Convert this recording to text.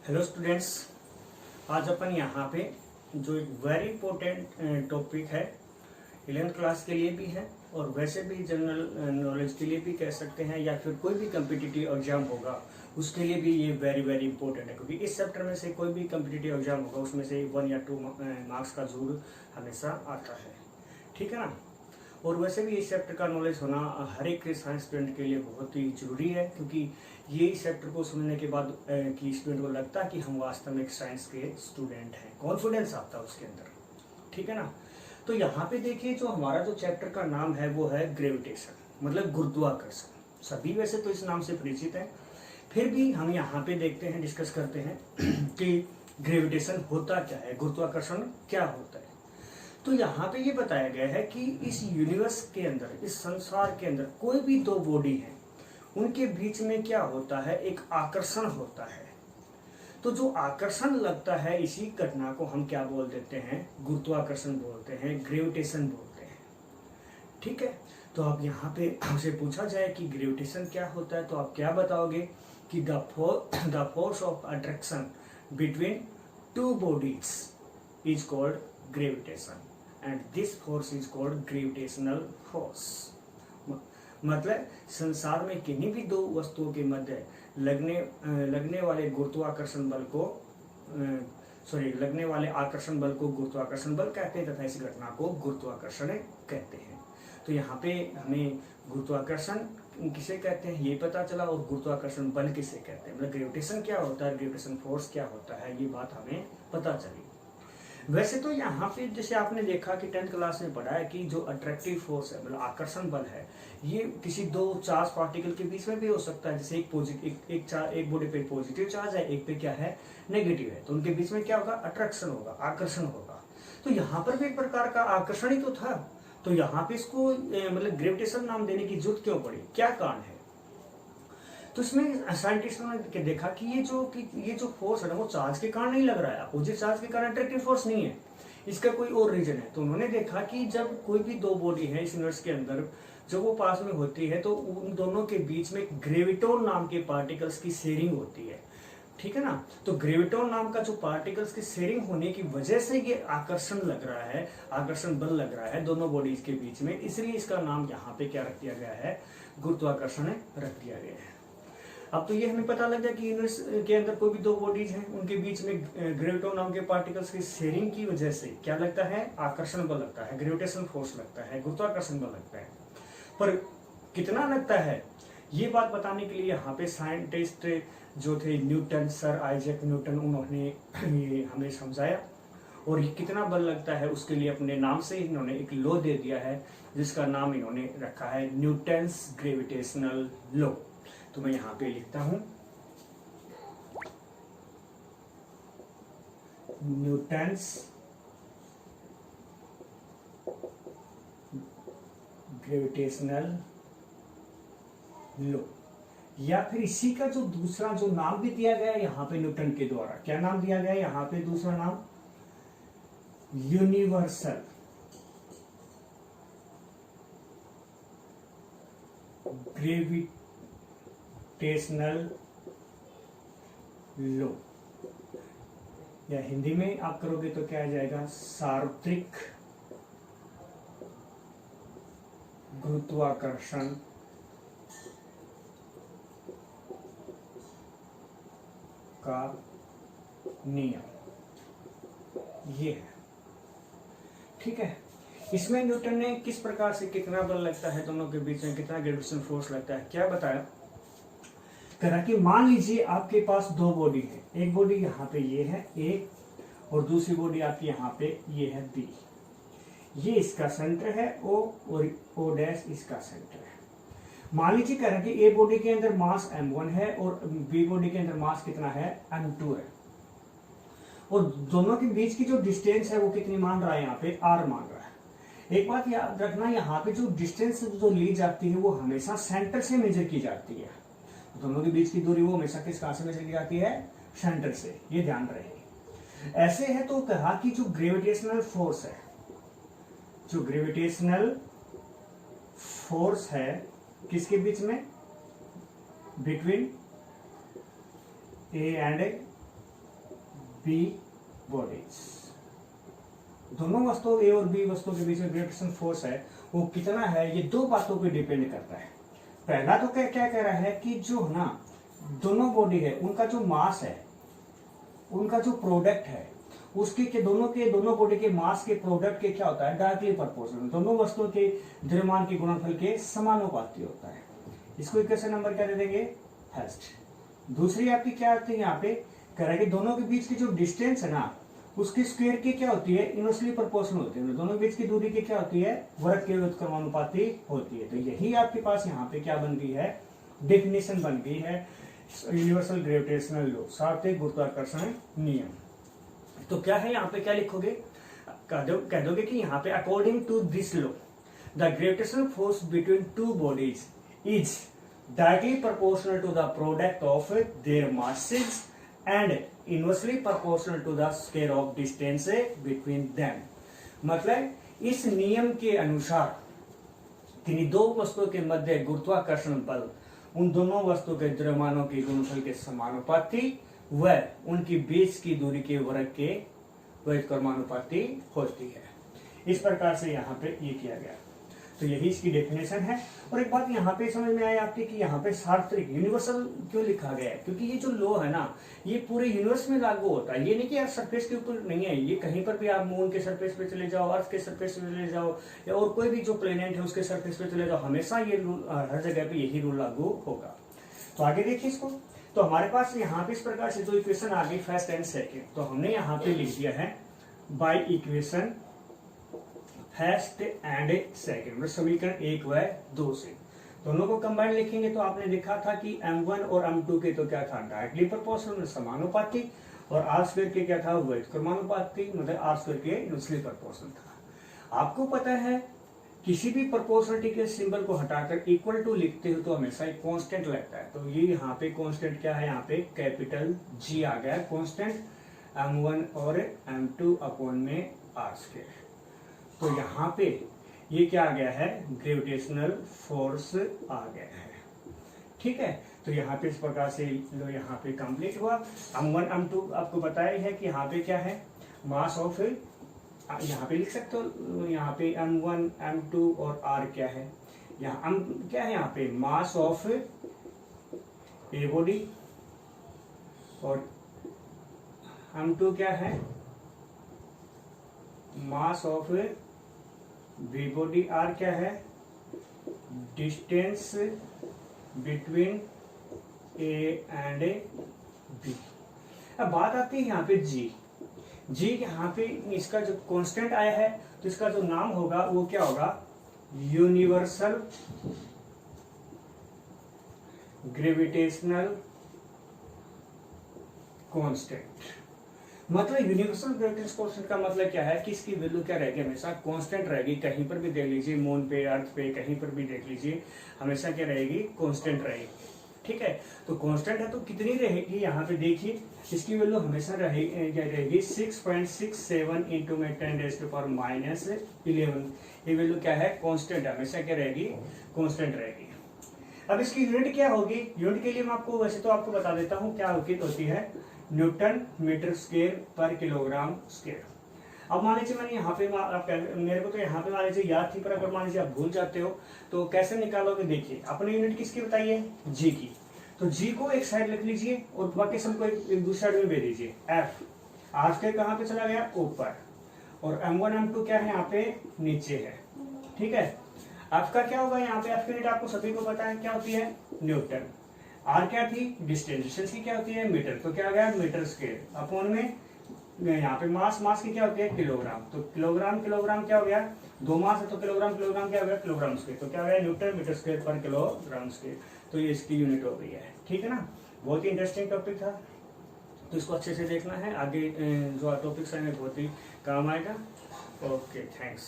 Hello students, आज अपन यहाँ पे जो एक वेरी इंपॉर्टेंट टॉपिक है 11th क्लास के लिए भी है और वैसे भी जनरल नॉलेज के लिए भी कह सकते हैं, या फिर कोई भी कम्पिटिटिव एग्जाम होगा उसके लिए भी ये वेरी वेरी इंपॉर्टेंट है, क्योंकि इस चैप्टर में से कोई भी कम्पिटिटिव एग्जाम होगा उसमें से 1 या 2 मार्क्स का जरूर हमेशा आता है। ठीक है ना। और वैसे भी इस चैप्टर का नॉलेज होना हर एक साइंस स्टूडेंट के लिए बहुत ही जरूरी है, क्योंकि ये इस चैप्टर को सुनने के बाद कि स्टूडेंट को लगता है कि हम वास्तव में एक साइंस के स्टूडेंट हैं, कॉन्फिडेंस आता है उसके अंदर। ठीक है ना। तो यहाँ पे देखिए, जो हमारा जो चैप्टर का नाम है वो है ग्रेविटेशन, मतलब गुरुत्वाकर्षण। सभी वैसे तो इस नाम से परिचित हैं, फिर भी हम यहाँ पे देखते हैं, डिस्कस करते हैं कि ग्रेविटेशन होता क्या है, गुरुत्वाकर्षण क्या होता है। तो यहाँ पे ये बताया गया है कि इस यूनिवर्स के अंदर, इस संसार के अंदर कोई भी दो बॉडी है, उनके बीच में क्या होता है, एक आकर्षण होता है। तो जो आकर्षण लगता है, इसी घटना को हम क्या बोल देते हैं, गुरुत्वाकर्षण बोलते हैं, ग्रेविटेशन बोलते हैं। ठीक है। तो अब यहाँ पे हमसे पूछा जाए कि ग्रेविटेशन क्या होता है, तो आप क्या बताओगे कि the force of attraction between two bodies is called gravitation and this force is called gravitational force. मतलब संसार में किन्हीं भी दो वस्तुओं के मध्य लगने वाले गुरुत्वाकर्षण बल को लगने वाले आकर्षण बल को गुरुत्वाकर्षण बल कहते हैं, तथा इस घटना को गुरुत्वाकर्षण कहते हैं। तो यहाँ पे हमें गुरुत्वाकर्षण किसे कहते हैं ये पता चला, और गुरुत्वाकर्षण बल किसे कहते हैं, मतलब ग्रेविटेशन क्या होता है, ग्रेविटेशन फोर्स क्या होता है, ये बात हमें पता चली। वैसे तो यहाँ पे जैसे आपने देखा कि 10th क्लास में पढ़ा है कि जो अट्रैक्टिव फोर्स है, मतलब आकर्षण बल है, ये किसी दो चार्ज पार्टिकल के बीच में भी हो सकता है। जैसे एक बॉडी पे पॉजिटिव चार्ज है, एक पे क्या है, नेगेटिव है, तो उनके बीच में क्या होगा, अट्रैक्शन होगा, आकर्षण होगा। तो यहाँ पर भी एक प्रकार का आकर्षण ही तो था। तो यहाँ पे इसको मतलब ग्रेविटेशन नाम देने की जरूरत क्यों पड़ी, क्या कारण है। तो इसमें साइंटिस्टों ने देखा कि ये जो फोर्स है ना, वो चार्ज के कारण नहीं लग रहा है, अपोजिट चार्ज के कारण अट्रैक्टिव फोर्स नहीं है, इसका कोई और रीजन है। तो उन्होंने देखा कि जब कोई भी दो बॉडी है इस यूनिवर्स के अंदर, जब वो पास में होती है तो उन दोनों के बीच में ग्रेविटोन नाम के पार्टिकल्स की शेयरिंग होती है। ठीक है ना। तो ग्रेविटोन नाम का जो पार्टिकल्स की शेयरिंग होने की वजह से ये आकर्षण लग रहा है, आकर्षण बल लग रहा है दोनों बॉडीज के बीच में, इसलिए इसका नाम यहाँ पे क्या रख दिया गया है, गुरुत्वाकर्षण रख दिया गया है। अब तो ये हमें पता लग गया कि यूनिवर्स के अंदर कोई भी दो बॉडीज हैं, उनके बीच में ग्रेविटोन नाम के पार्टिकल्स की शेयरिंग की वजह से क्या लगता है, आकर्षण बल लगता है, ग्रेविटेशन फोर्स लगता है, गुरुत्वाकर्षण बल लगता है। पर कितना लगता है, ये बात बताने के लिए यहाँ पे साइंटिस्ट जो थे न्यूटन, सर आइजैक न्यूटन, उन्होंने ये हमें समझाया, और ये कितना बल लगता है उसके लिए अपने नाम से इन्होंने एक लॉ दे दिया है, जिसका नाम इन्होंने रखा है न्यूटन्स ग्रेविटेशनल लॉ। तो मैं यहाँ पे लिखता हूं न्यूटन्स ग्रेविटेशनल लॉ, या फिर इसी का जो दूसरा जो नाम भी दिया गया है यहाँ पे न्यूटन के द्वारा, क्या नाम दिया गया है यहाँ पे, दूसरा नाम यूनिवर्सल ग्रेविटेशनल लॉ, या हिंदी में आप करोगे तो क्या आ जाएगा, सार्वत्रिक गुरुत्वाकर्षण का नियम, ये है। ठीक है। इसमें न्यूटन ने किस प्रकार से कितना बल लगता है दोनों के बीच में, कितना ग्रेविटेशन फोर्स लगता है, क्या बताया, करा कि मान लीजिए आपके पास दो बॉडी है, एक बॉडी यहाँ पे ये है ए, और दूसरी बॉडी आपकी यहाँ पे ये है बी। ये इसका सेंटर है ओ, और ओ डैश इसका सेंटर है। मान लीजिए कह रहा कि ए बॉडी के अंदर मास m1 है और बी बॉडी के अंदर मास कितना है, m2 है, और दोनों के बीच की जो डिस्टेंस है वो कितनी मान रहा है, यहाँ पे r मान रहा है। एक बात याद रखना, यहाँ पे जो डिस्टेंस जो ली जाती है वो हमेशा सेंटर से मेजर की जाती है, दोनों के बीच की दूरी वो हमेशा किस कहां से मेजर की जाती है, सेंटर से, ये ध्यान रहे। ऐसे है तो कहा कि जो ग्रेविटेशनल फोर्स है, जो ग्रेविटेशनल फोर्स है किसके बीच में, between A and B bodies. दोनों वस्तुओं ए और बी वस्तुओं के बीच में ग्रेविटेशन फोर्स है वो कितना है, ये दो बातों पे डिपेंड करता है। पहला तो क्या कह रहा है कि जो ना दोनों बॉडी है उनका जो मास है, उनका जो प्रोडक्ट है उसके के दोनों बॉडी के मास के प्रोडक्ट के क्या होता है, डायरेक्टली प्रोपोर्शनल, दोनों वस्तुओं के द्रव्यमान के गुणनफल के समानुपाती होता है। इसको इक्वेशन नंबर क्या दे देंगे, फर्स्ट। दूसरी आपकी क्या आती है, यहाँ पे कह रहा है कि दोनों के बीच की जो डिस्टेंस है ना उसकी स्क्वायर की क्या होती है, इनवर्सली प्रोपोर्शनल होती है। दोनों के बीच की दूरी की क्या होती है, वर्ग के व्युत्क्रमानुपाती होती है। तो यही आपके पास यहाँ पे क्या बन गई है, डेफिनेशन बन गई है यूनिवर्सल ग्रेविटेशनल लॉ, सार्वत्रिक गुरुत्वाकर्षण नियम। तो क्या है यहाँ पे, क्या लिखोगे, कह दोगे कि यहाँ पे according to this law the gravitational force between two bodies is directly proportional to the product of their masses and inversely proportional to the square of distance between them. मतलब इस नियम के अनुसार किन्हीं दो वस्तुओं के मध्य गुरुत्वाकर्षण बल उन दोनों वस्तुओं के द्रव्यमानों के गुणनफल के समानुपाती व उनकी बीच की दूरी के वर्ग के व्युत्क्रमानुपाती होती है। इस प्रकार से यहाँ पे ये किया गया। तो यही इसकी डेफिनेशन है। और एक बात यहाँ पे समझ में आया आपके कि यहाँ पे सार्वत्रिक यूनिवर्सल क्यों लिखा गया है, क्योंकि ये जो लॉ है ना ये पूरे यूनिवर्स में लागू होता है। ये नहीं कि यार सरफेस के ऊपर नहीं है, ये कहीं पर भी आप मून के सरफेस पे चले जाओ, अर्थ के सरफेस पे चले जाओ या और कोई भी जो प्लेनेट है उसके सरफेस पे चले जाओ, हमेशा ये रूल हर जगह पे यही रूल लागू होगा। तो आगे देखिए इसको। तो हमारे पास यहाँ पे इस प्रकार से जो इक्वेशन आ गई फर्स्ट एंड सेकेंड, तो हमने यहाँ पे लिख दिया है by equation first and second, मतलब समीकरण 1 व 2 से दोनों को कंबाइन लिखेंगे। तो आपने देखा था कि m1 और m2 के तो क्या था, डायरेक्टली प्रोपोर्शनल समानुपाती, और r स्क्वायर के क्या था, व्युत्क्रमानुपाती, मतलब r स्क्वायर के इनवर्सली प्रोपोर्शनल था। आपको पता है किसी भी प्रोपोर्शनलिटी के सिंबल को हटाकर इक्वल टू लिखते हो तो हमेशा एक कांस्टेंट लगता है। तो ये यहाँ पे कांस्टेंट क्या है, यहाँ पे कैपिटल G आ गया कांस्टेंट m1 और m2 अपॉन में r स्क्वायर। तो यहाँ पे ये क्या आ गया है, ग्रेविटेशनल फोर्स आ गया है। ठीक है, तो यहाँ पे इस प्रकार से लो यहाँ पे कंप्लीट हुआ। m1 m2 आपको बताया है कि यहाँ पे क्या है, मास ऑफ, यहाँ पे लिख सकते हो, यहाँ पे m1 m2 और r क्या है, यहाँ m क्या है, यहाँ पे मास ऑफ ए बॉडी और m2 क्या है, mass of B body, r क्या है, distance between A and B. अब बात आती है यहाँ पे जी यहाँ पे इसका जो कांस्टेंट आया है तो इसका जो नाम होगा वो क्या होगा, यूनिवर्सल ग्रेविटेशनल कांस्टेंट। मतलब यूनिवर्सल ग्रेविटेशनल कांस्टेंट का मतलब क्या है कि इसकी वैल्यू क्या रहेगी, हमेशा कांस्टेंट रहेगी। कहीं पर भी देख लीजिए, मून पे, अर्थ पे, कहीं पर भी देख लीजिए, हमेशा क्या रहेगी, कांस्टेंट रहेगी। ठीक है, तो कांस्टेंट है तो कितनी रहेगी, यहाँ पे देखिए इसकी वैल्यू हमेशा रहेगी 6.67 इंटू में 10⁻⁻11। ये वैल्यू क्या है, कांस्टेंट, हमेशा क्या रहेगी, कांस्टेंट रहेगी। अब इसकी यूनिट क्या होगी, यूनिट के लिए मैं आपको वैसे तो आपको बता देता हूँ क्या होती है, न्यूटन मीटर स्क्वायर पर किलोग्राम स्क्वायर। अब मान लीजिए मैंने यहाँ पे मेरे को तो यहाँ पे मान लीजिए याद थी, पर अगर मान लीजिए आप भूल जाते हो तो कैसे निकालोगे, देखिए अपनी यूनिट किसकी बताइए, जी की। तो जी को एक साइड लिख लीजिए और बाकी सबको एक दूसरी साइड में भेज दीजिए। एफ आर स्क्वायर कहाँ पे चला गया, ऊपर, और m1 m2 क्या है, यहाँ पे नीचे है। ठीक है, एफ का क्या होगा, यहाँ पे एफ की यूनिट आपको सभी को पता है क्या होती है, न्यूटन। आर क्या थी, डिस्टेंस की क्या होती है, मीटर, तो क्या आ गया, मीटर स्क्वायर, अपॉन में यहाँ पे मास की क्या होती है, किलोग्राम। तो किलोग्राम क्या हो गया, दो मास है तो किलोग्राम क्या हो गया, किलोग्राम स्क्वायर। तो क्या हो गया, न्यूटन मीटर स्क्वायर पर किलोग्राम स्क्वायर। तो ये इसकी यूनिट हो गई है। ठीक है ना, बहुत ही इंटरेस्टिंग टॉपिक था, तो इसको अच्छे से देखना है। आगे जो टॉपिक्स आएंगे बहुत ही काम आएगा। Okay, thanks.